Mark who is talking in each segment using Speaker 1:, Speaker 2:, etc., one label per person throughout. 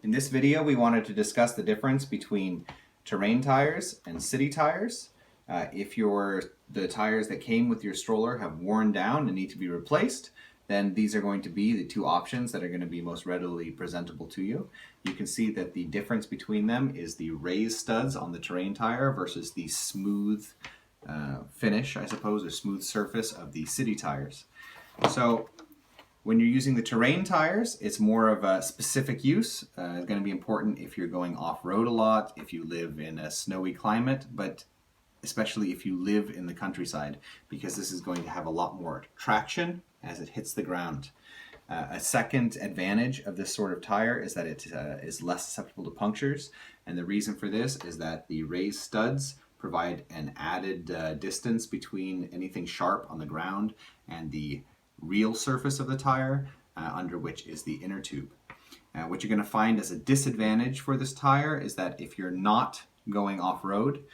Speaker 1: In this video, we wanted to discuss the difference between terrain tires and city tires. If the tires that came with your stroller have worn down and need to be replaced, then these are going to be the two options that are going to be most readily presentable to you. You can see that the difference between them is the raised studs on the terrain tire versus the smooth finish, I suppose, or smooth surface of the city tires. So when you're using the terrain tires, it's more of a specific use. It's going to be important if you're going off-road a lot, if you live in a snowy climate, but especially if you live in the countryside, because this is going to have a lot more traction as it hits the ground. A second advantage of this sort of tire is that it is less susceptible to punctures, and the reason for this is that the raised studs provide an added distance between anything sharp on the ground and the real surface of the tire, under which is the inner tube. What you're going to find as a disadvantage for this tire is that if you're not going off-road,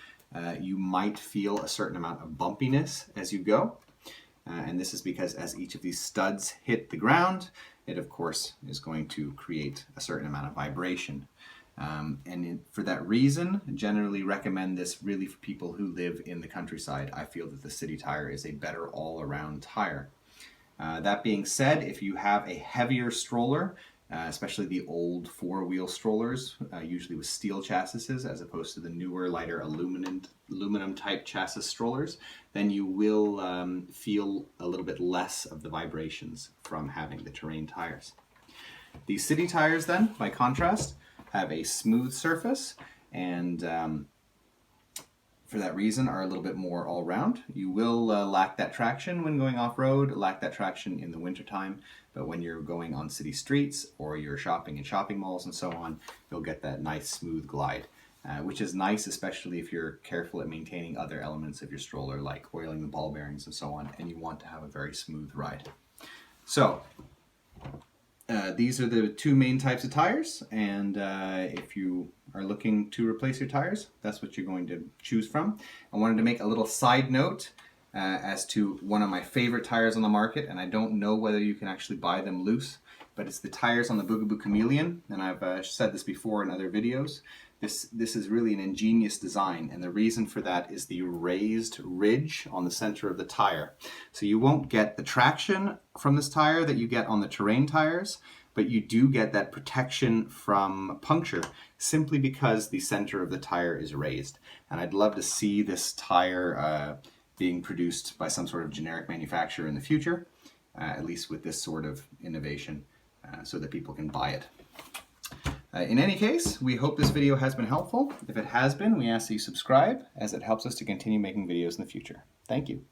Speaker 1: you might feel a certain amount of bumpiness as you go. And this is because as each of these studs hit the ground, it of course is going to create a certain amount of vibration. For that reason, I generally recommend this really for people who live in the countryside. I feel that the city tire is a better all-around tire. That being said, if you have a heavier stroller, especially the old four-wheel strollers, usually with steel chassis as opposed to the newer, lighter aluminum type chassis strollers, then you will feel a little bit less of the vibrations from having the terrain tires. The city tires then, by contrast, have a smooth surface and for that reason are a little bit more all-round. You will lack that traction when going off-road, lack that traction in the wintertime, but when you're going on city streets or you're shopping in shopping malls and so on, you'll get that nice smooth glide, which is nice especially if you're careful at maintaining other elements of your stroller like oiling the ball bearings and so on, and you want to have a very smooth ride. So these are the two main types of tires, and if you are looking to replace your tires, that's what you're going to choose from. I wanted to make a little side note as to one of my favorite tires on the market, and I don't know whether you can actually buy them loose, but it's the tires on the Bugaboo Cameleon, and I've said this before in other videos. This is really an ingenious design, and the reason for that is the raised ridge on the center of the tire. So you won't get the traction from this tire that you get on the terrain tires, but you do get that protection from puncture simply because the center of the tire is raised. And I'd love to see this tire being produced by some sort of generic manufacturer in the future, at least with this sort of innovation, so that people can buy it. In any case, we hope this video has been helpful. If it has been, we ask that you subscribe, as it helps us to continue making videos in the future. Thank you.